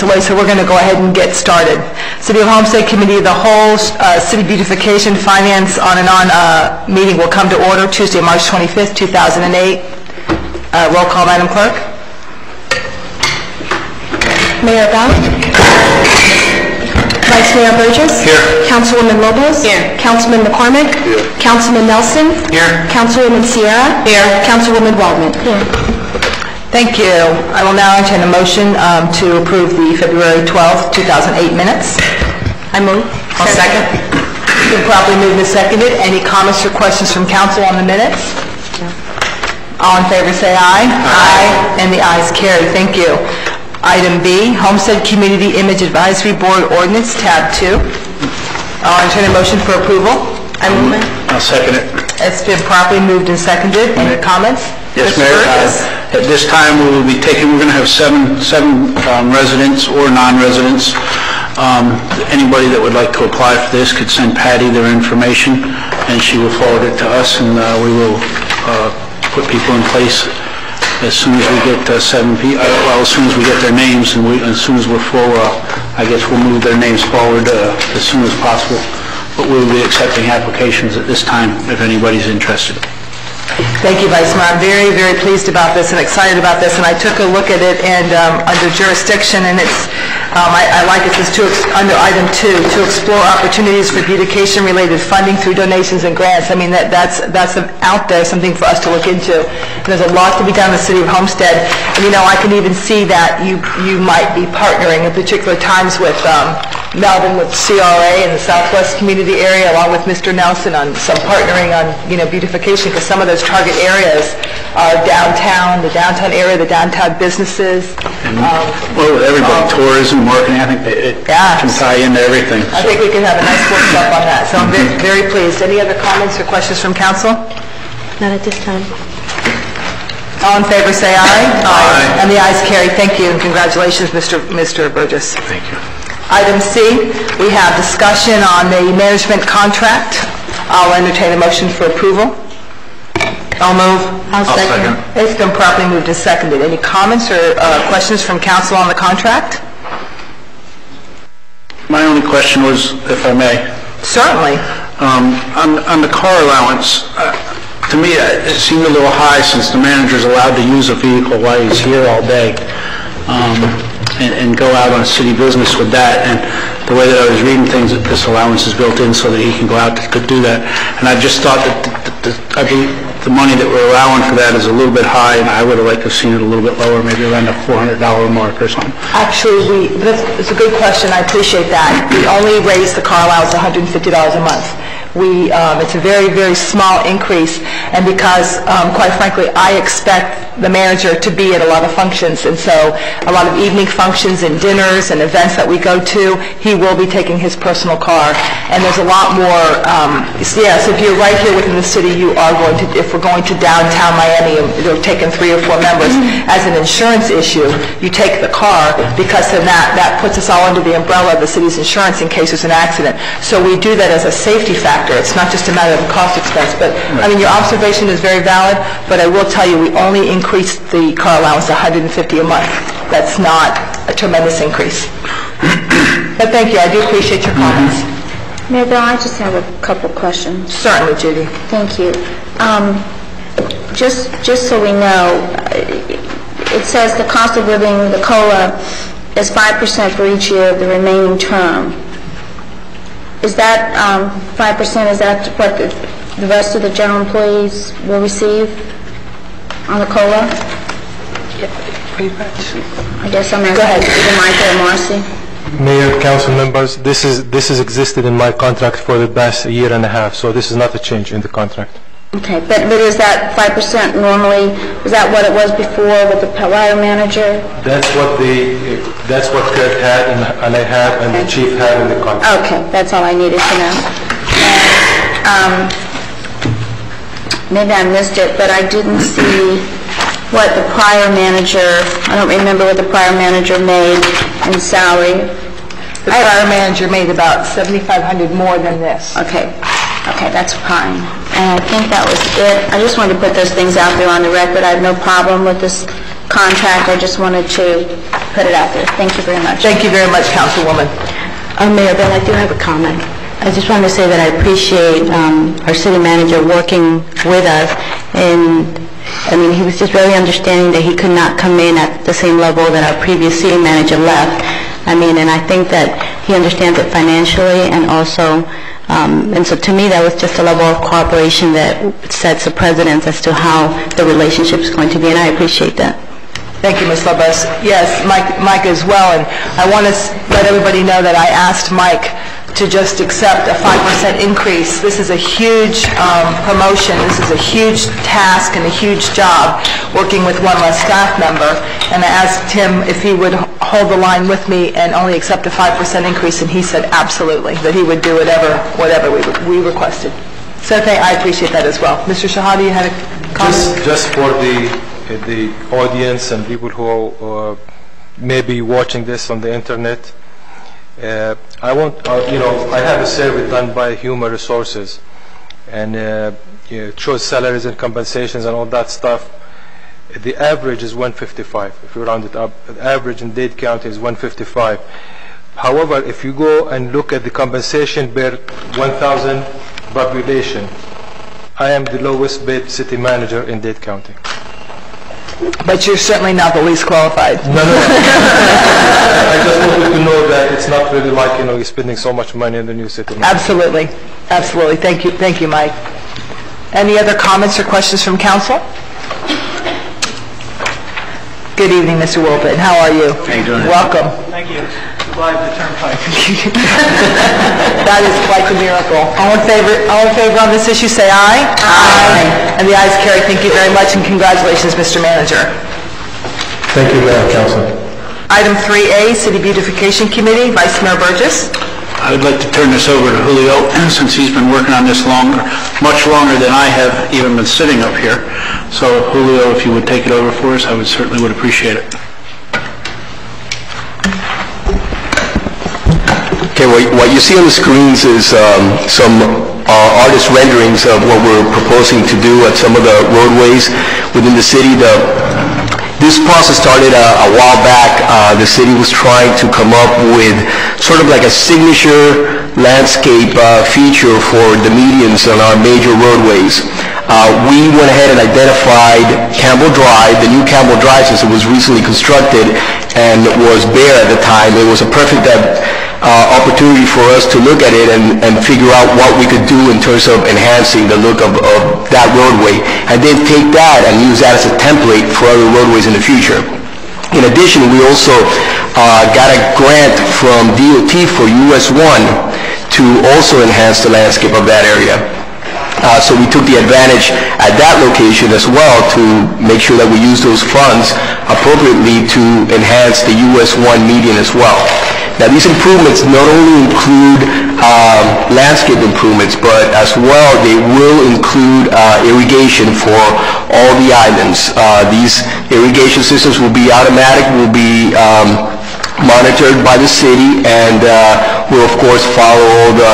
away, so we're going to go ahead and get started. City of Homestead Committee of the Whole, City Beautification, Finance, on and on meeting will come to order Tuesday, March 25th, 2008. Roll call, Madam Clerk. Mayor Bell? Vice Mayor Burgess? Here. Councilwoman Lobos? Here. Councilman McCormick? Here. Councilman Nelson? Here. Councilwoman Sierra? Here. Councilwoman Waldman? Here. Thank you. I will now entertain a motion to approve the February 12th, 2008 minutes. I move. I'll second. It's been properly moved and seconded. Any comments or questions from council on the minutes? No. All in favor say aye. Aye. And the ayes carry. Thank you. Item B, Homestead Community Image Advisory Board Ordinance, tab 2. I'll entertain a motion for approval. I move it. I'll second it. It's been properly moved and seconded. Any comments? Yes, Mayor. At this time, we're going to have seven residents or non-residents. Anybody that would like to apply for this could send Patty their information, and she will forward it to us, and we will put people in place as soon as we get 7 people. Well, as soon as we get their names, and as soon as we're full, I guess we'll move their names forward as soon as possible. But we'll be accepting applications at this time if anybody's interested. Thank you, Vice Mayor. I'm very, very pleased about this and excited about this. And I took a look at it and under jurisdiction, and it's I like it. It says under item 2 to explore opportunities for beautification-related funding through donations and grants. I mean that's out there, something for us to look into. And there's a lot to be done in the City of Homestead. And I can even see that you might be partnering at particular times with Melvin with CRA in the Southwest community area, along with Mr. Nelson on some partnering on beautification, because some of those target areas are downtown, the downtown area, the downtown businesses. Well, with everybody, tourism, marketing, I think it can tie into everything. I think we can have a nice workshop on that. So I'm very, very pleased. Any other comments or questions from council? Not at this time. All in favor say aye. Aye. And the ayes carry. Thank you and congratulations, Mr. Burgess. Thank you. Item C, we have discussion on the management contract. I'll entertain a motion for approval. I'll move. I'll second. It's been properly moved and seconded. Any comments or questions from council on the contract? My only question was, if I may. Certainly. On the car allowance, to me it seemed a little high since the manager's allowed to use a vehicle while he's here all day. And go out on city business with that, and the way that I was reading things, that this allowance is built in so that he can go out to do that. And I just thought that the money that we're allowing for that is a little bit high, and I would have liked to have seen it a little bit lower, maybe around the $400 mark or something. Actually, it's a good question. I appreciate that. We only raised the car allowance $150 a month. It's a very, very small increase, and because, quite frankly, I expect the manager to be at a lot of functions, and so a lot of evening functions and dinners and events that we go to, he will be taking his personal car. And there's a lot more, so if you're right here within the city, you are going to, if we're going to downtown Miami, they're taking 3 or 4 members, as an insurance issue, you take the car, because then that puts us all under the umbrella of the city's insurance in case there's an accident. So we do that as a safety factor. It's not just a matter of cost expense, but I mean, your observation is very valid, but I will tell you, we only increased the car allowance to $150 a month. That's not a tremendous increase. But thank you. I do appreciate your comments. Mayor Bell, I just have a couple questions. Certainly, Judy. Thank you. Just so we know, it says the cost of living, the COLA, is 5% for each year of the remaining term. Is that 5%, is that what the rest of the general employees will receive on the COLA? Yeah, pretty much. I guess I'm asking either Michael or Marcy. Mayor, council members, this has existed in my contract for the past 1.5 years, so this is not a change in the contract. Okay, but is that 5% normally, is that what it was before with the prior manager? That's what Kurt had and I had and the chief had in the contract. Okay, that's all I needed to know. And, maybe I missed it, but I didn't see what the prior manager, I don't remember what the prior manager made in salary. The prior manager made about $7,500 more than this. Okay, that's fine. And I think that was it. I just wanted to put those things out there on the record. I have no problem with this contract. I just wanted to put it out there. Thank you very much. Thank you very much, Councilwoman. Mayor Bell, I do have a comment. I just wanted to say that I appreciate our city manager working with us, and I mean, he was just very understanding that he could not come in at the same level that our previous city manager left. I mean, and I think that he understands it financially, and also, and so to me, that was just a level of cooperation that sets a precedence as to how the relationship is going to be, and I appreciate that. Thank you, Ms. Labus. Yes, Mike as well, and I want to let everybody know that I asked Mike to just accept a 5% increase. This is a huge promotion. This is a huge task and a huge job, working with one less staff member. And I asked him if he would hold the line with me and only accept a 5% increase, and he said absolutely, that he would do whatever we requested. So I appreciate that as well. Mr. Shahadi, you had a comment? Just for the audience and people who may be watching this on the internet, I have a survey done by Human Resources, and it shows salaries and compensations and all that stuff. The average is 155. If you round it up, the average in Dade County is 155. However, if you go and look at the compensation per 1,000 population, I am the lowest paid city manager in Dade County. But you're certainly not the least qualified. No. I just want you to know that it's not really like, you're spending so much money in the new city. Absolutely. Absolutely. Thank you, Mike. Any other comments or questions from council? Good evening, Mr. Wilpin. How are you? How you doing? Welcome. Thank you. Survived the turnpike. That is quite a miracle. All in favor on this issue, say aye. Aye. And the ayes carry. Thank you very much, and congratulations, Mr. Manager. Thank you, Mayor and Council. Item 3A, City Beautification Committee, Vice Mayor Burgess. I would like to turn this over to Julio, since he's been working on this much longer than I have even been sitting up here. So, Julio, if you would take it over for us, I certainly would appreciate it. Okay, what you see on the screens is some artist renderings of what we're proposing to do at some of the roadways within the city. This process started a while back. The city was trying to come up with sort of like a signature landscape feature for the medians on our major roadways. We went ahead and identified Campbell Drive, the new Campbell Drive, since it was recently constructed and was bare at the time. It was a perfect opportunity for us to look at it and figure out what we could do in terms of enhancing the look of that roadway, and then take that and use that as a template for other roadways in the future. In addition, we also got a grant from DOT for US 1 to also enhance the landscape of that area. So we took the advantage at that location as well to make sure that we use those funds appropriately to enhance the US 1 median as well. Now, these improvements not only include landscape improvements, but as well they will include irrigation for all the islands. These irrigation systems will be automatic, will be monitored by the city, and will of course follow all the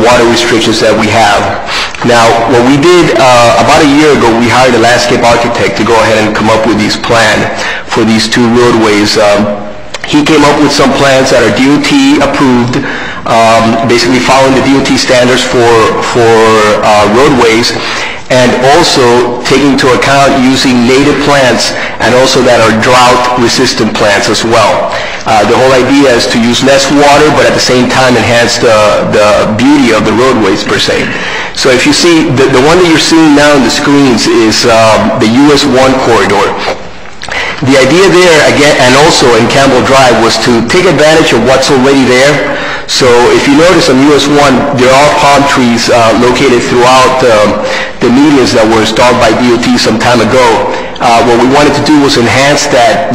water restrictions that we have. Now, what we did about a year ago, we hired a landscape architect to go ahead and come up with these plans for these two roadways. He came up with some plans that are DOT approved, basically following the DOT standards for roadways, and also taking into account using native plants and also that are drought-resistant plants as well. The whole idea is to use less water, but at the same time enhance the beauty of the roadways per se. So if you see, the one that you're seeing now on the screens is the US 1 corridor. The idea there, again, and also in Campbell Drive, was to take advantage of what's already there. So if you notice on US 1, there are palm trees located throughout the medians that were installed by DOT some time ago. What we wanted to do was enhance that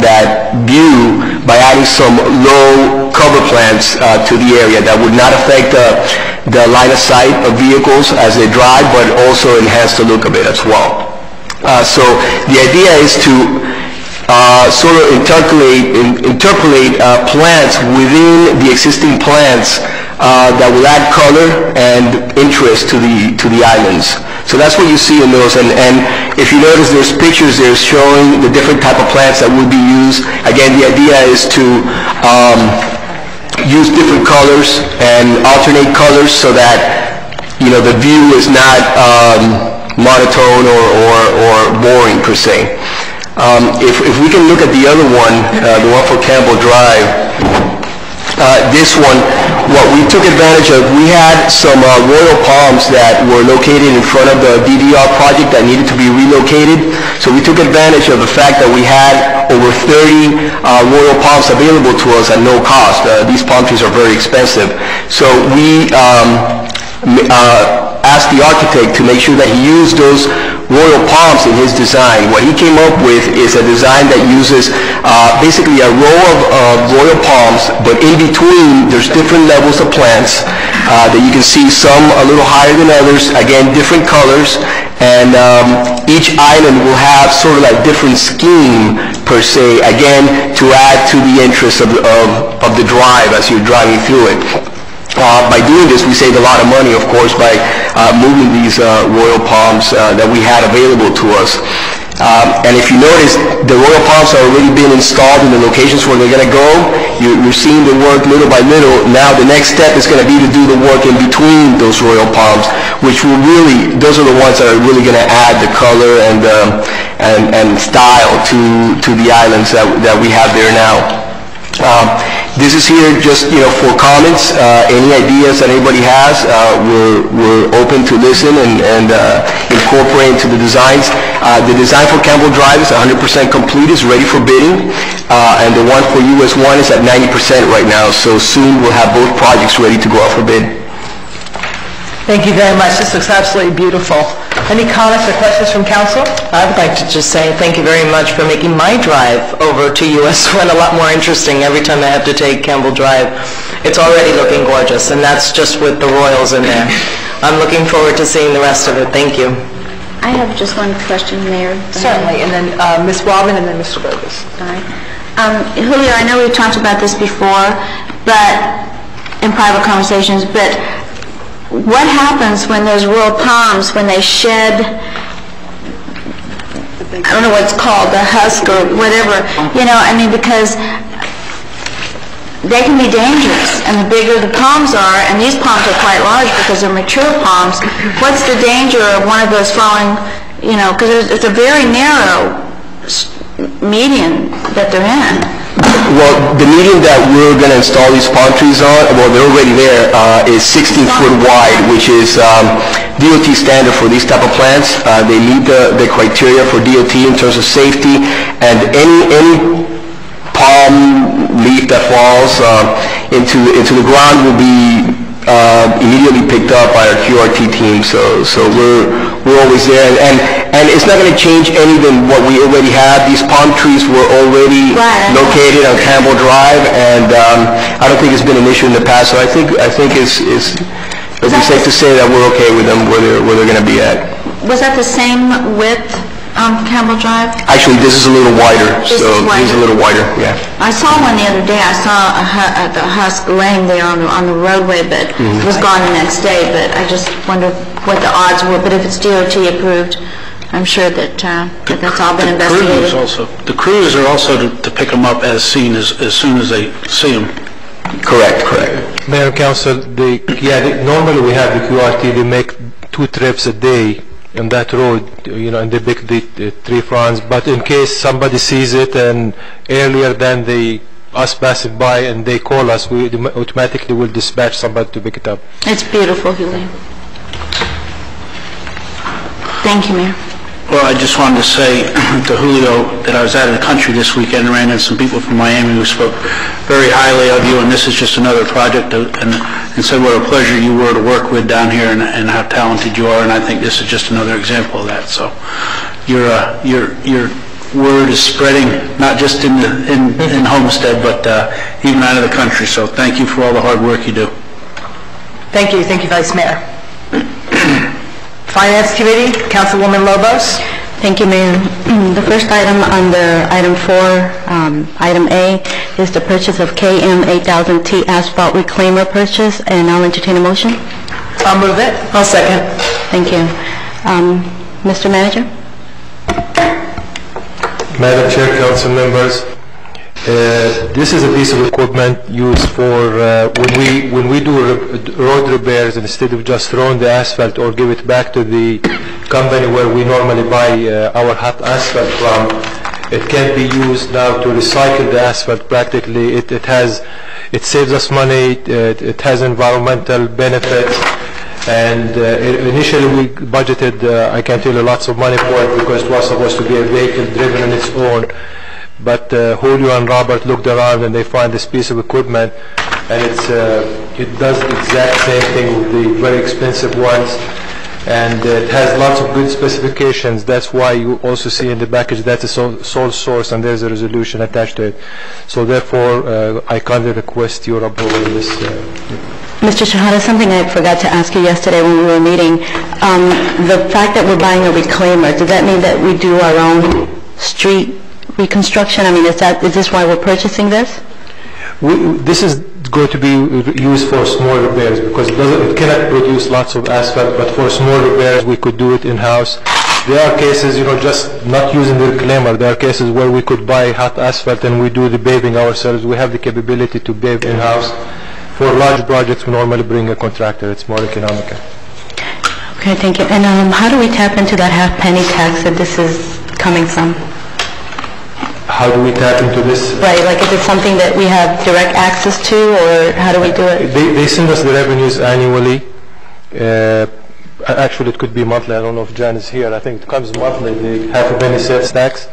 view by adding some low cover plants to the area that would not affect the line of sight of vehicles as they drive, but also enhance the look of it as well. So the idea is to sort of interpolate plants within the existing plants that will add color and interest to the islands. So that's what you see in those, and if you notice, there's pictures there showing the different type of plants that would be used. Again, the idea is to use different colors and alternate colors so that, you know, the view is not monotone or boring per se. If we can look at the other one, the one for Campbell Drive, this one, what we took advantage of, we had some royal palms that were located in front of the DDR project that needed to be relocated. So we took advantage of the fact that we had over 30 royal palms available to us at no cost. These palm trees are very expensive. So we asked the architect to make sure that he used those royal palms in his design. What he came up with is a design that uses basically a row of royal palms, but in between there's different levels of plants that you can see, some a little higher than others, again different colors, and each island will have sort of like different scheme per se, again to add to the interest of the drive as you're driving through it. By doing this, we saved a lot of money, of course, by moving these royal palms that we had available to us. And if you notice, the royal palms have already been installed in the locations where they're going to go. You're seeing the work little by little. Now the next step is going to be to do the work in between those royal palms, which will really, those are the ones that are really going to add the color and style to the islands that we have there now. This is here just, you know, for comments. Any ideas that anybody has, we're open to listen and incorporate into the designs. The design for Campbell Drive is 100% complete, is ready for bidding, and the one for US 1 is at 90% right now, so soon we'll have both projects ready to go out for bid. Thank you very much. This looks absolutely beautiful. Any comments or questions from council? I would like to just say thank you very much for making my drive over to US 1 a lot more interesting every time I have to take Campbell Drive. It's already looking gorgeous, and that's just with the royals in there. I'm looking forward to seeing the rest of it. Thank you. I have just one question, Mayor. Certainly, and then Ms. Waldman and then Mr. Burgess. Sorry. Julio, I know we've talked about this before, but in private conversations, but what happens when those royal palms, when they shed, I don't know what it's called, the husk or whatever, you know, I mean, because they can be dangerous, and the bigger the palms are, and these palms are quite large because they're mature palms, what's the danger of one of those falling, you know, because it's a very narrow median that they're in. Well, the median that we're going to install these palm trees on, well, they're already there, is 16 foot wide, which is DOT standard for these type of plants. They meet the criteria for DOT in terms of safety, and any palm leaf that falls into the ground will be immediately picked up by our QRT team. So we're always there, and it's not going to change any than what we already have. These palm trees were already located on Campbell Drive, and I don't think it's been an issue in the past. So I think it's safe to say that we're okay with them where they're going to be at. Was that the same width Campbell Drive? Actually, this is a little wider. This is a little wider, yeah. I saw one the other day. I saw the husk laying there on the roadway, but it was gone the next day. But I just wonder what the odds were. But if it's DOT approved, I'm sure that that's all been investigated. The crews are also to pick them up as soon as they see them. Correct. Mayor and Council, normally we have the QRT. They make 2 trips a day on that road, you know, and they pick the tree fronds. But in case somebody sees it and earlier than us passing by and they call us, we automatically will dispatch somebody to pick it up. It's beautiful, Julio. Thank you, Mayor. Well, I just wanted to say to Julio that I was out of the country this weekend and ran into some people from Miami who spoke very highly of you, and this is just another project, and said what a pleasure you were to work with down here and how talented you are, and I think this is just another example of that. So your word is spreading not just in Homestead, but even out of the country. So thank you for all the hard work you do. Thank you, Vice Mayor. Finance Committee, Councilwoman Lobos. Thank you, Mayor. The first item under item 4, item A, is the purchase of KM 8000T asphalt reclaimer purchase, and I'll entertain a motion. I'll move it. I'll second. Thank you. Mr. Manager? Madam Chair, council members, this is a piece of equipment used for when we do road repairs, instead of just throwing the asphalt or give it back to the company where we normally buy our hot asphalt from. It can be used now to recycle the asphalt practically. It saves us money, it has environmental benefits, and initially we budgeted, I can tell you, lots of money for it because it was supposed to be a vehicle driven on its own. But Julio and Robert looked around and they found this piece of equipment, and it does the exact same thing with the very expensive ones. And it has lots of good specifications. That's why you also see in the package that's a sole source, and there's a resolution attached to it. So therefore, I kindly request your approval of this. Mr. Shahada, something I forgot to ask you yesterday when we were meeting. The fact that we're buying a reclaimer, does that mean that we do our own street reconstruction? I mean, is this why we're purchasing this? This is going to be used for small repairs because it cannot produce lots of asphalt, but for small repairs we could do it in-house. There are cases, just not using the reclaimer. There are cases where we could buy hot asphalt and we do the paving ourselves. We have the capability to pave in-house. For large projects, we normally bring a contractor. It's more economical. Okay, thank you. And how do we tap into that half-penny tax that this is coming from? How do we tap into this? Right, like is it something that we have direct access to, or how do we do it? They send us the revenues annually. Actually, it could be monthly. I don't know if Jan is here. I think it comes monthly, the half-a-penny sales tax.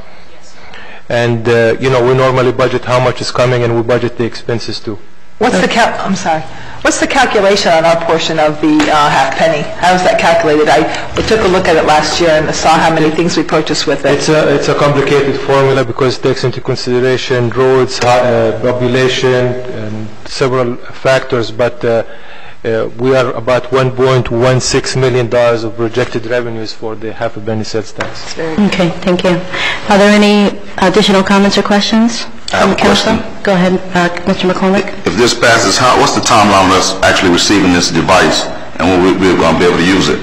And, we normally budget how much is coming, and we budget the expenses too. What's the calculation on our portion of the half penny? How is that calculated? I took a look at it last year and saw how many things we purchased with it. It's a complicated formula because it takes into consideration roads, population, and several factors, but we are about $1.16 million of projected revenues for the half-a-penny sales tax. Okay, thank you. Are there any additional comments or questions? I have a question. Go ahead, Mr. McCormick. If this passes, what's the timeline of us actually receiving this device and when we're going to be able to use it?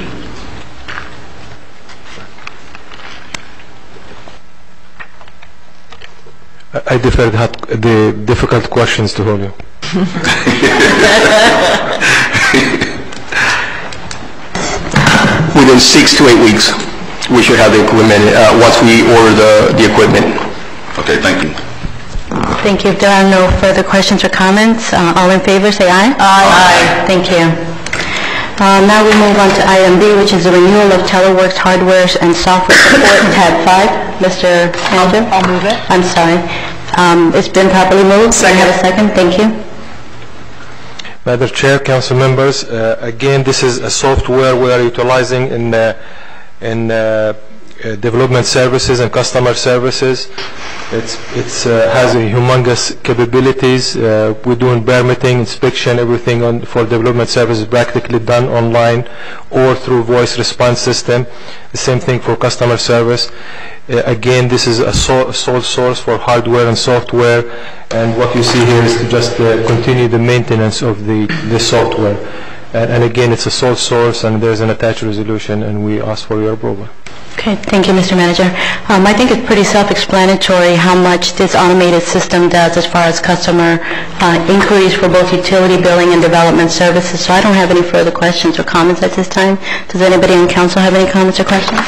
I defer the difficult questions to Julio. Within 6 to 8 weeks, we should have the equipment once we order the equipment. Okay, thank you. Thank you. If there are no further questions or comments, all in favor say aye. Aye. Thank you. Now we move on to item B, which is the renewal of Teleworks hardware and software support, tab 5. Mr. Manager? I'll move it. I'm sorry. It's been properly moved. Can I have a second? Thank you. Madam Chair, council members, again, this is a software we are utilizing in development services and customer services. It has a humongous capabilities. We're doing permitting, inspection, everything for development services practically done online or through voice response system. The same thing for customer service. Again, this is a sole source for hardware and software, and what you see here is to just continue the maintenance of the software. And again, it's a sole source, and there's an attached resolution, and we ask for your approval. Okay, thank you, Mr. Manager. I think it's pretty self-explanatory how much this automated system does as far as customer inquiries for both utility billing and development services. So I don't have any further questions or comments at this time. Does anybody on council have any comments or questions?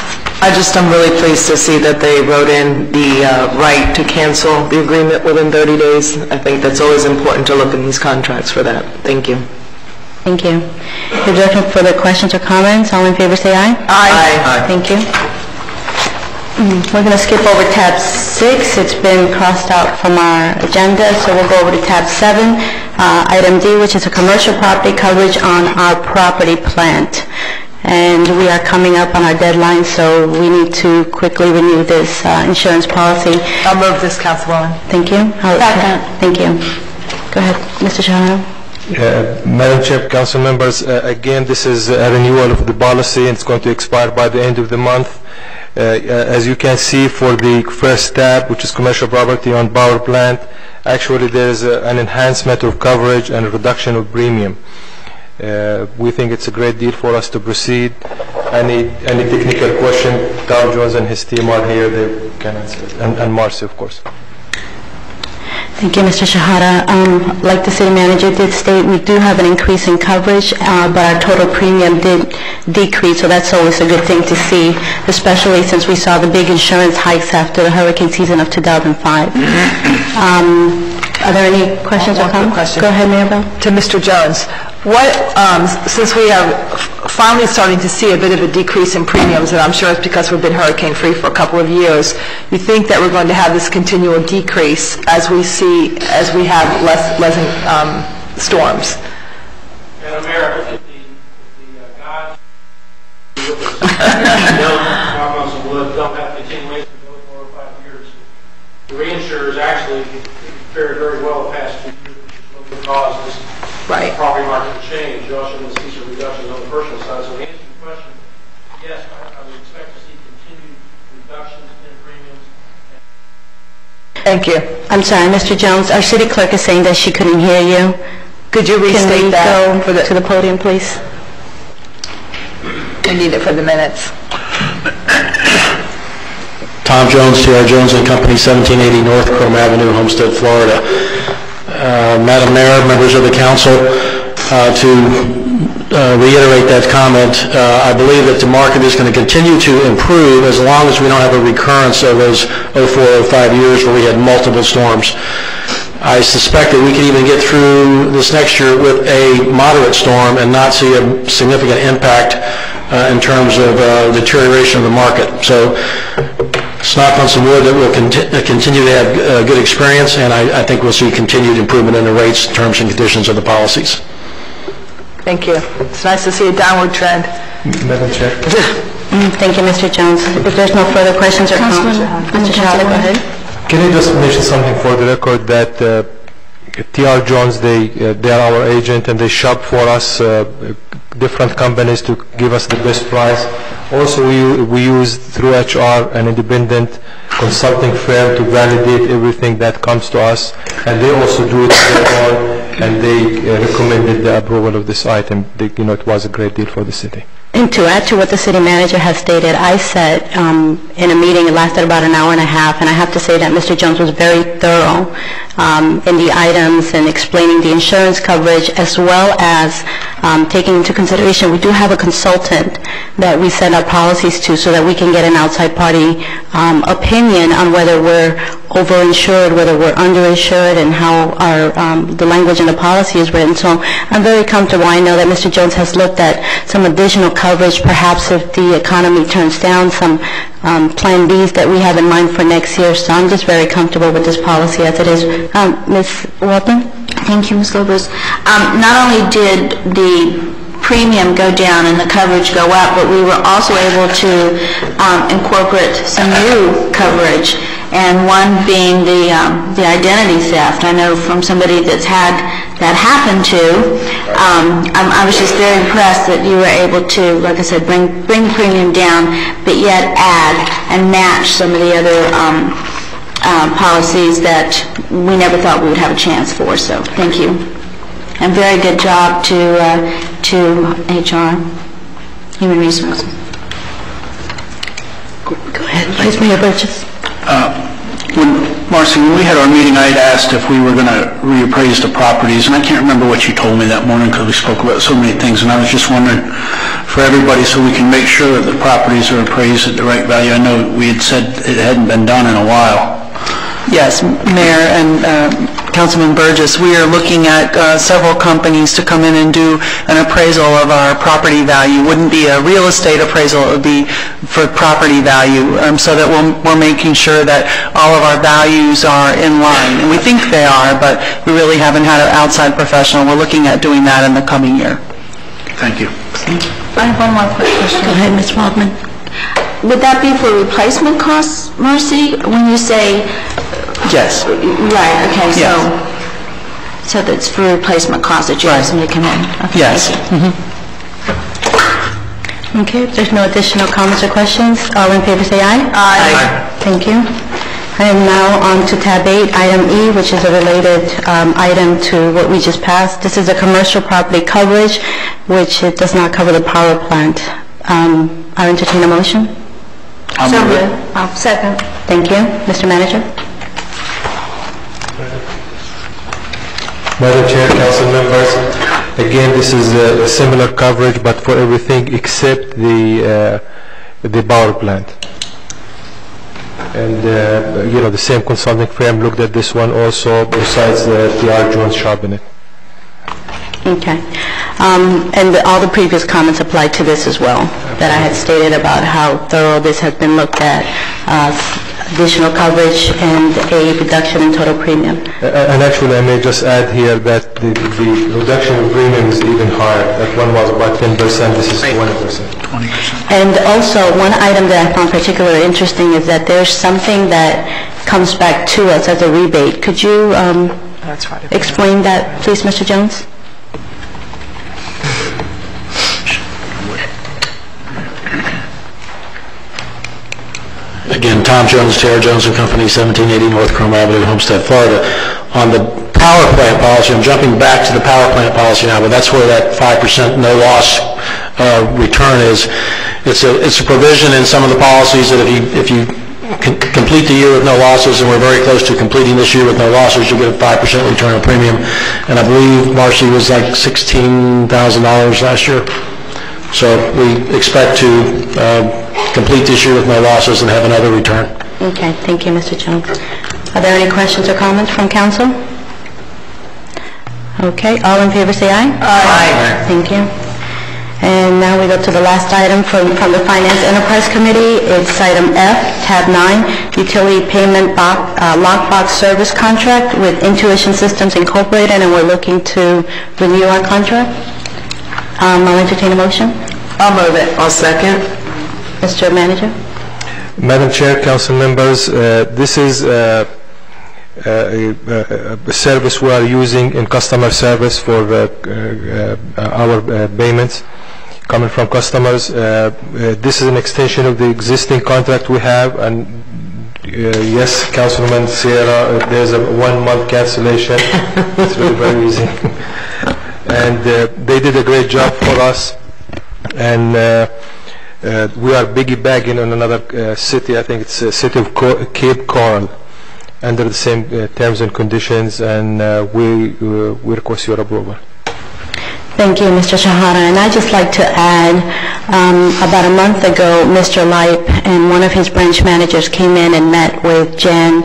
I'm really pleased to see that they wrote in the right to cancel the agreement within 30 days. I think that's always important to look in these contracts for that. Thank you. Thank you. If there are no further questions or comments, all in favor say aye. Aye. Thank you. We're going to skip over tab 6. It's been crossed out from our agenda, so we'll go over to tab 7, item D, which is a commercial property coverage on our property plant. And we are coming up on our deadline, so we need to quickly renew this insurance policy. I'll move this, Councilwoman. Thank you. Thank you. Go ahead, Mr. Shahana. Madam Chair, council members, again, this is a renewal of the policy, and it's going to expire by the end of the month. As you can see, for the first tab, which is commercial property on power plant, actually there is an enhancement of coverage and a reduction of premium. We think it's a great deal for us to proceed. any technical question, Tom Jones and his team are here, they can answer it. And Marcy, of course. Thank you, Mr. Shahada. Like the city manager did state, we do have an increase in coverage, but our total premium did decrease, so that's always a good thing to see, especially since we saw the big insurance hikes after the hurricane season of 2005. Are there any questions or comments? Go ahead, Mayor Bell. To Mr. Jones, since we are finally starting to see a bit of a decrease in premiums, and I'm sure it's because we've been hurricane-free for a couple of years, you think that we're going to have this continual decrease as we have less storms? Madam Mayor, look at the guide. Don't have continuation for 4 or 5 years. The reinsurers actually fared very well the past 2 years, which is what would cause this property market change. You also going to see some reductions on the personal side. So to answer your question, yes, I would expect to see continued reductions in premiums. Thank you. I'm sorry, Mr. Jones, our city clerk is saying that she couldn't hear you. Could you restate that? Can we go to the podium, please? We need it for the minutes. Tom Jones, T.R. Jones and Company, 1780 North Chrome Avenue, Homestead, Florida. Madam Mayor, members of the council, to reiterate that comment, I believe that the market is going to continue to improve as long as we don't have a recurrence of those 04, 05 years where we had multiple storms. I suspect that we can even get through this next year with a moderate storm and not see a significant impact in terms of deterioration of the market. So, knock on some wood that we'll continue to have good experience, and I think we'll see continued improvement in the rates, terms, and conditions of the policies. Thank you. It's nice to see a downward trend. Madam Chair. Thank you, Mr. Jones. If there's no further questions or comments, Mr. Shahada, go ahead. Can you just mention something for the record that T.R. Jones, they are our agent and they shop for us, different companies to give us the best price. Also, we use through HR an independent consulting firm to validate everything that comes to us, and they also do it on their own, and they recommended the approval of this item. It was a great deal for the city. And to add to what the city manager has stated, I sat in a meeting, it lasted about an hour and a half, and I have to say that Mr. Jones was very thorough in the items and explaining the insurance coverage, as well as taking into consideration we do have a consultant that we send our policies to so that we can get an outside party opinion on whether we're overinsured, whether we're underinsured, and how the language in the policy is written. So I'm very comfortable. I know that Mr. Jones has looked at some additional coverage, perhaps if the economy turns down, some plan Bs that we have in mind for next year. So I'm just very comfortable with this policy as it is. Ms. Walton? Thank you, Ms. Lopez. Not only did the premium go down and the coverage go up, but we were also able to incorporate some new coverage, and one being the identity theft. I know from somebody that's had that happen to. I was just very impressed that you were able to, like I said, bring premium down, but yet add and match some of the other policies that we never thought we would have a chance for. So thank you. And very good job to HR, Human Resources. Go ahead, Vice Mayor Burgess. Marcy, when we had our meeting, I had asked if we were going to reappraise the properties, and I can't remember what you told me that morning because we spoke about so many things, and I was just wondering for everybody so we can make sure that the properties are appraised at the right value. I know we had said it hadn't been done in a while. Yes, Mayor and Councilman Burgess, we are looking at several companies to come in and do an appraisal of our property value. It wouldn't be a real estate appraisal, it would be for property value, so that we're making sure that all of our values are in line. And we think they are, but we really haven't had an outside professional. We're looking at doing that in the coming year. Thank you. I have one more quick question. Go ahead, Ms. Waldman. Would that be for replacement costs, Marcy, when you say... Yes. Right, okay, yes. So that's for replacement costs that you have somebody come in? Okay, yes. Okay, if there's no additional comments or questions, all in favor say aye. Aye. Thank you. I am now on to tab 8, item E, which is a related item to what we just passed. This is a commercial property coverage, which it does not cover the power plant. I'll entertain a motion. So moved. Second. Thank you. Mr. Manager? Madam Chair, council members, again, this is a similar coverage, but for everything except the power plant. And, the same consulting firm looked at this one also, besides the TR Jones Sharp in it. Okay. And all the previous comments apply to this as well, that I had stated about how thorough this has been looked at, additional coverage and a reduction in total premium. And actually, I may just add here that the reduction in premium is even higher. That one was about 10%, this is 20%. And also, one item that I found particularly interesting is that there's something that comes back to us as a rebate. Could you explain that, please, Mr. Jones? Again, Tom Jones, Tara Jones and Company, 1780 North Chrome Avenue, Homestead, Florida. On the power plant policy, I'm jumping back to the power plant policy now, but that's where that 5% no loss return is. It's a provision in some of the policies that if you complete the year with no losses, and we're very close to completing this year with no losses, you'll get a 5% return on premium. And I believe Marcy was like $16,000 last year. So we expect to complete this year with no losses and have another return. Okay, thank you, Mr. Jones. Are there any questions or comments from council? Okay, all in favor say aye. Aye. Thank you. And now we go to the last item from the Finance Enterprise Committee. It's item F, tab 9, utility payment lockbox service contract with Intuition Systems Incorporated, and we're looking to renew our contract. I'll entertain a motion. I'll move it. I'll second. Mr. Manager? Madam Chair, council members, this is a service we are using in customer service for our payments coming from customers. This is an extension of the existing contract we have, and yes, Councilman Sierra, there's a 1-month cancellation. It's really very easy. And they did a great job for us, and we are piggybacking on another city. I think it's the city of Cape Coral, under the same terms and conditions, and we request your approval. Thank you, Mr. Shahara. And I'd just like to add, about a month ago, Mr. Leip and one of his branch managers came in and met with Jen,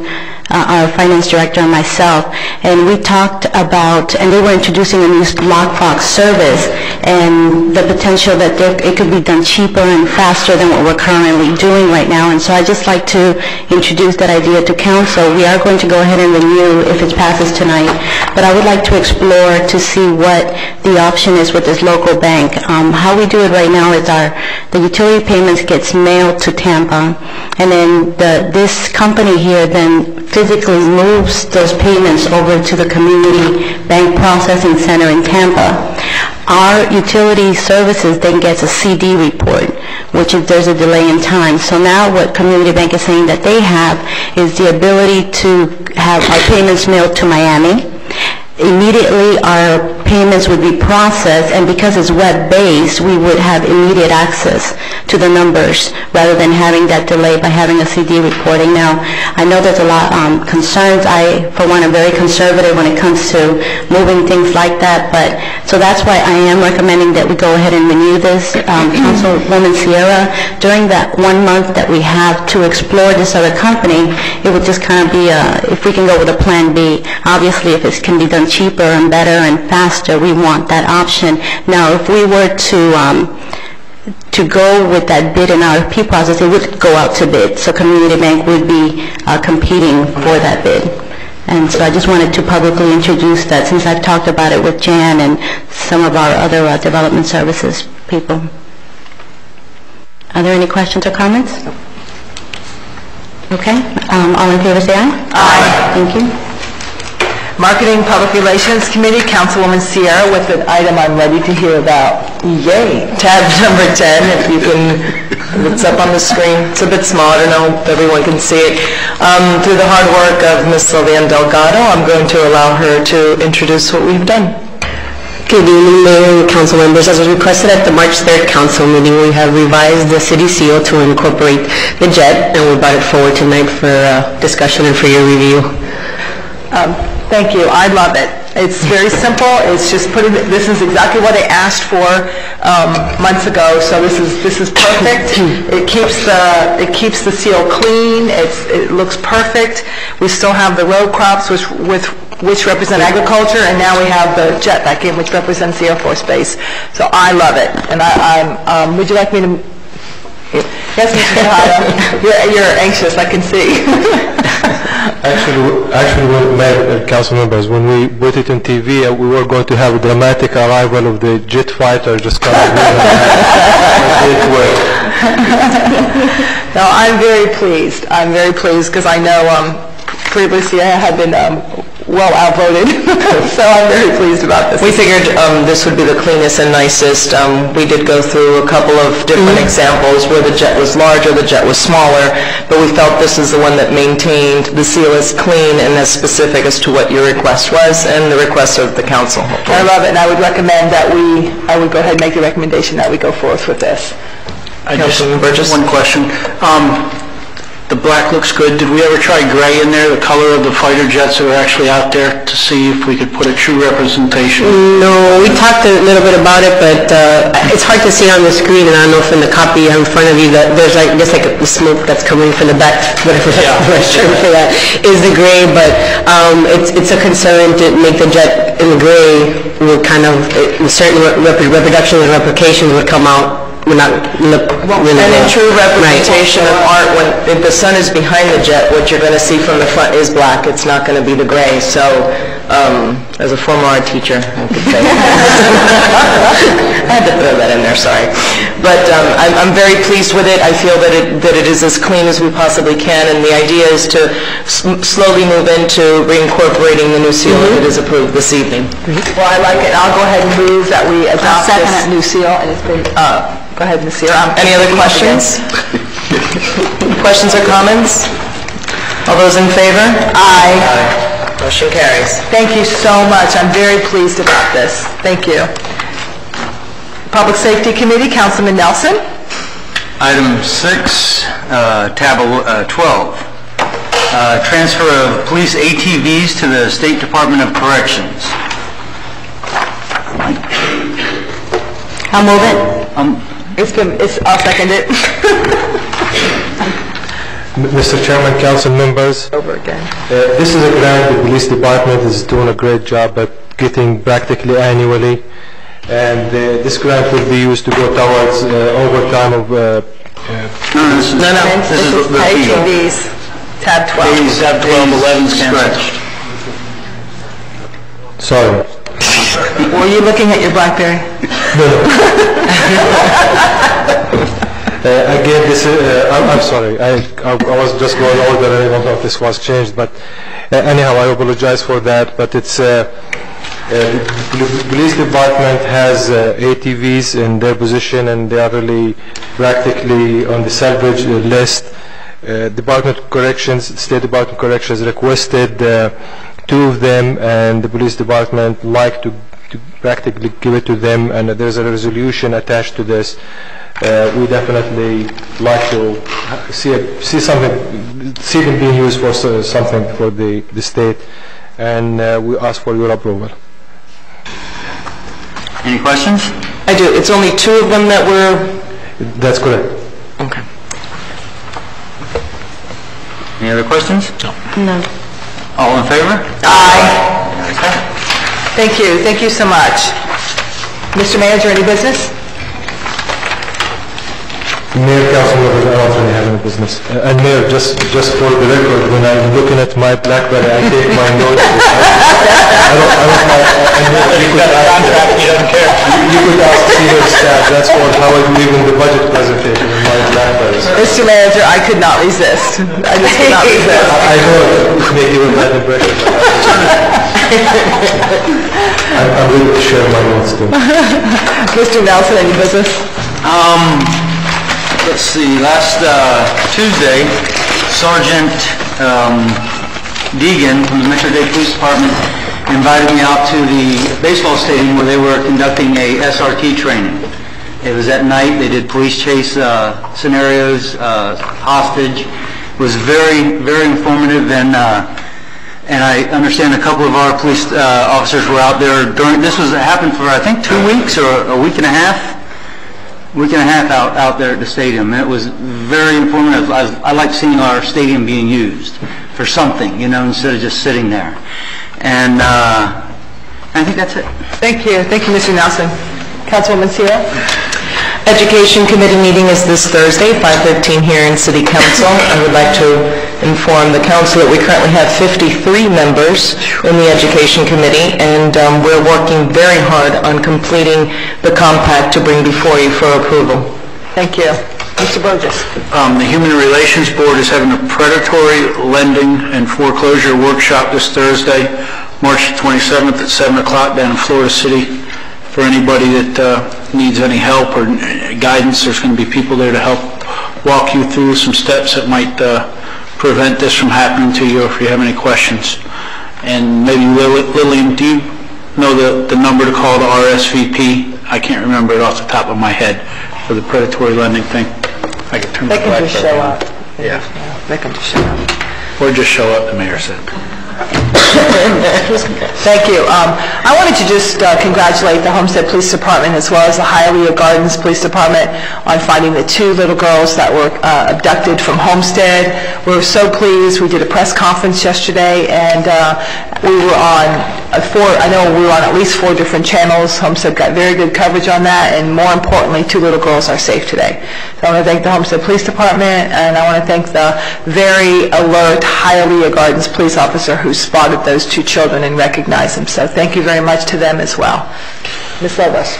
our finance director, and myself, and we talked about, and they were introducing a new lockbox service and the potential that it could be done cheaper and faster than what we're currently doing right now. And so I'd just like to introduce that idea to council. We are going to go ahead and renew if it passes tonight, but I would like to explore to see what the option is with this local bank. How we do it right now is the utility payments gets mailed to Tampa, and then this company here then physically moves those payments over to the community bank processing center in Tampa. Our utility services then gets a CD report, which is there's a delay in time. So now what Community Bank is saying that they have is the ability to have our payments mailed to Miami. Immediately our payments would be processed, and because it's web-based, we would have immediate access to the numbers rather than having that delay by having a CD reporting. Now, I know there's a lot of concerns. I, for one, am very conservative when it comes to moving things like that, but so that's why I am recommending that we go ahead and renew this. Councilwoman Sierra, during that 1 month that we have to explore this other company, it would just kind of be if we can go with a plan B. Obviously, if it can be done cheaper and better and faster, we want that option. Now, if we were to go with that bid and RFP process, it would go out to bid. So Community Bank would be competing for that bid. And so I just wanted to publicly introduce that, since I've talked about it with Jan and some of our other development services people. Are there any questions or comments? Okay. All in favor say aye. Aye. Thank you. Marketing Public Relations Committee, Councilwoman Sierra, with an item I'm ready to hear about. Yay! Tab number 10, if you can, it's up on the screen. It's a bit small, I don't know if everyone can see it. Through the hard work of Ms. Sylvian Delgado, I'm going to allow her to introduce what we've done. Good evening, Mayor and council members. As was requested at the March 3rd council meeting, we have revised the city seal to incorporate the jet, and we brought it forward tonight for discussion and for your review. Thank you. I love it. It's very simple. It's just this is exactly what I asked for months ago. So this is perfect. It keeps the seal clean. It looks perfect. We still have the row crops which represent agriculture, and now we have the jet back in, which represents the Air Force Base. So I love it. And would you like me to? Yes, Mr. Tejada. You're anxious. I can see. Actually, council members, when we put it on TV, we were going to have a dramatic arrival of the jet fighter just coming in. No, I'm very pleased. I'm very pleased because I know previously I had been well outvoted, so I'm very pleased about this. We figured this would be the cleanest and nicest. We did go through a couple of different examples where the jet was larger, the jet was smaller, but we felt this is the one that maintained the seal is clean and as specific as to what your request was and the request of the council. I love it, and I would recommend that I would go ahead and make the recommendation that we go forth with this. Councilman Burgess? One question. The black looks good. Did we ever try gray in there, the color of the fighter jets that are actually out there, to see if we could put a true representation? No, we talked a little bit about it, but it's hard to see on the screen, and I don't know if in the copy in front of you that there's just like the smoke that's coming from the back, whatever that's the term for that, is the gray, but it's a concern to make the jet in the gray would kind of, certain reproductions and replications would come out. Would not look really and in true representation right. of art, if the sun is behind the jet, what you're going to see from the front is black. It's not going to be the gray. So, as a former art teacher, I could say I had to throw that in there. Sorry, but I'm very pleased with it. I feel that it is as clean as we possibly can, and the idea is to slowly move into reincorporating the new seal if it is approved this evening. Well, I like it. I'll go ahead and move that we adopt this new seal, and it's been. Go ahead, Ms. Sear. Any other questions? Questions or comments? All those in favor? Aye. Motion carries. Thank you so much. I'm very pleased about this. Thank you. Public Safety Committee, Councilman Nelson. Item 6, tab 12. Transfer of police ATVs to the State Department of Corrections. I'll move it. I'll second it. Mr. Chairman, council members. Over again. This is a grant the police department is doing a great job at getting practically annually, and this grant will be used to go towards overtime of. This is ATVs, tab 12. Tab 12, 11 scratched. Sorry. Were you looking at your BlackBerry? Again, this is, I'm sorry, I was just going over that. I don't know if this was changed, but anyhow, I apologize for that. But it's the police department has ATVs in their position, and they are really practically on the salvage list. State Department of Corrections requested 2 of them, and the police department like to practically give it to them, and there's a resolution attached to this. We definitely like to see them being used for something for the state, and we ask for your approval. Any questions? I do. It's only 2 of them that were... That's correct. Okay. Any other questions? No. All in favor? Aye. Thank you. Thank you so much. Mr. Manager, any business? Mayor, council members, I don't really have any business. And Mayor, just for the record, when I'm looking at my BlackBerry, I take my notes. You could ask senior staff. That's how I do even the budget presentation in my BlackBerry. Mr. Manager, I could not resist. I just could not resist. I know it may give a bad impression. I'm willing to share my notes too. Mr. Nelson, any business? Let's see, last Tuesday, Sergeant Deegan from the Metro Dade Police Department invited me out to the baseball stadium where they were conducting a SRT training. It was at night. They did police chase scenarios, hostage. It was very, very informative, and I understand a couple of our police officers were out there during. This happened for I think 2 weeks or a week and a half. Out there at the stadium, and it was very informative. I like seeing our stadium being used for something, instead of just sitting there. And I think that's it. Thank you, Mr. Nelson. Councilwoman Sierra? Education Committee meeting is this Thursday, 5:15 here in City Council. I would like to inform the council that we currently have 53 members in the Education Committee, and we're working very hard on completing the compact to bring before you for approval. Thank you. Mr. Burgess. The Human Relations Board is having a predatory lending and foreclosure workshop this Thursday, March 27th at 7 o'clock down in Florida City. For anybody that needs any help or guidance, there's going to be people there to help walk you through some steps that might prevent this from happening to you if you have any questions. And maybe Lillian, do you know the number to call the RSVP? I can't remember it off the top of my head for the predatory lending thing. I can turn they can just show up. Yeah. They can just show up. Or just show up, the mayor said. Thank you. I wanted to just congratulate the Homestead Police Department as well as the Hialeah Gardens Police Department on finding the 2 little girls that were abducted from Homestead. We were so pleased. We did a press conference yesterday, and we were on I know we were on at least 4 different channels. Homestead got very good coverage on that, and more importantly, 2 little girls are safe today. So I want to thank the Homestead Police Department, and I want to thank the very alert Hialeah Gardens police officer who spotted those 2 children and recognized them. So thank you very much to them as well. Ms. Lobos.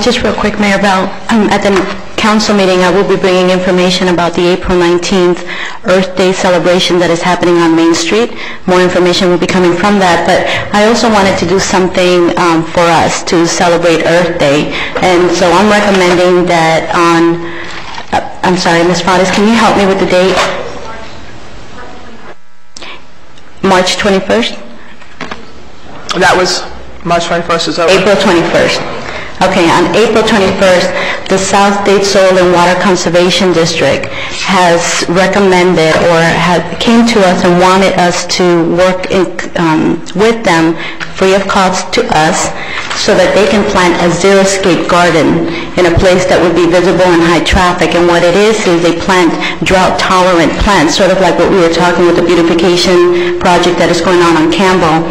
Just real quick, Mayor Bell, at the council meeting, I will be bringing information about the April 19th Earth Day celebration that is happening on Main Street. More information will be coming from that, but I also wanted to do something for us to celebrate Earth Day, and so I'm recommending that on, I'm sorry, Ms. Fades, can you help me with the date? March 21st? That was March 21st is over. April 21st. Okay, on April 21st, the South Dade Soil and Water Conservation District has recommended or came to us and wanted us to work with them free of cost to us so that they can plant a xeriscape garden in a place that would be visible in high traffic. And what it is they plant drought-tolerant plants, sort of like what we were talking with the beautification project that is going on Campbell.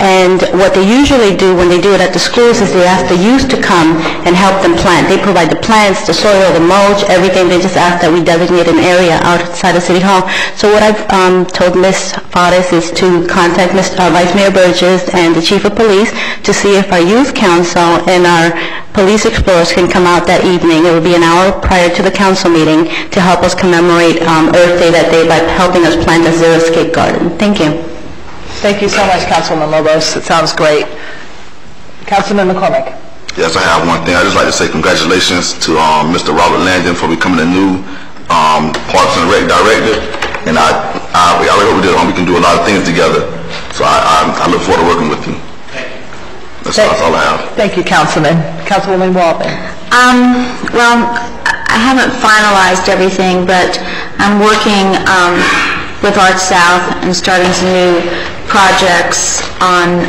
And what they usually do when they do it at the schools is they ask the youth to come and help them plant. They provide the plants, the soil, the mulch, everything. They just ask that we designate an area outside of City Hall. So what I've told Ms. Fades is to contact Vice Mayor Burgess and the Chief of Police to see if our youth council and our police explorers can come out that evening. It will be an hour prior to the council meeting to help us commemorate Earth Day that day by helping us plant a xeriscape garden. Thank you. Thank you so much, Councilwoman Lobos. It sounds great. Councilman McCormick. Yes, I have one thing. I'd just like to say congratulations to Mr. Robert Landon for becoming a new Parks and Rec Director. And I really hope we can do a lot of things together. So I look forward to working with you. That's all I have. Thank you, Councilman. Councilwoman Walton. Well, I haven't finalized everything, but I'm working with Arts South and starting some new projects on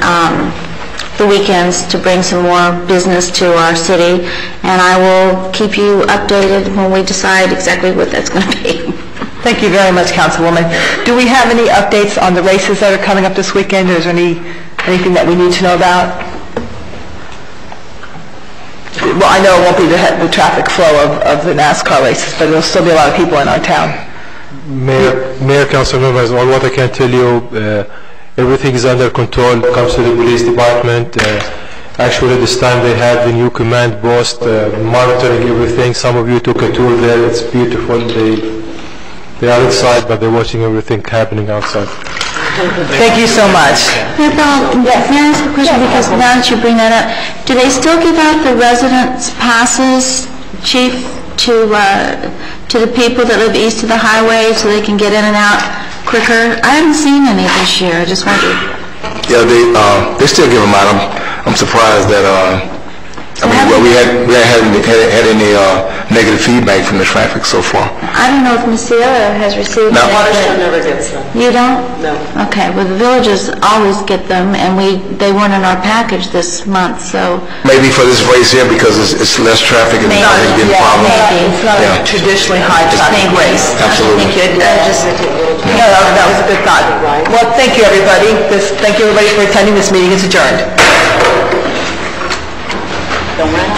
the weekends to bring some more business to our city, and I will keep you updated when we decide exactly what that's going to be. Thank you very much, Councilwoman. Do we have any updates on the races that are coming up this weekend? Is there anything that we need to know about? Well, I know it won't be the traffic flow of the NASCAR races, but there'll still be a lot of people in our town. Mayor, council members, all what I can tell you, everything is under control. It comes to the police department. Actually, this time they have the new command post monitoring everything. Some of you took a tour there. It's beautiful. They are inside, but they're watching everything happening outside. Thank you so much. May I ask a question? Because now that you bring that up, do they still give out the residence passes, Chief, to the people that live east of the highway so they can get in and out quicker? I haven't seen any this year. I just wondered. Yeah, they still give them out. I'm surprised that, we haven't had any negative feedback from the traffic so far. I don't know if Ms. Sierra has received No. them. Watershed never gets them. You don't? No. Okay, well, the villages always get them, and they weren't in our package this month, so... Maybe for this race here, because it's less traffic and it's not going to be a problem. It's not a traditionally high traffic race. Absolutely. No, that was a good thought. Well, thank you, everybody. Thank you, everybody, for attending. This meeting is adjourned. Don't run.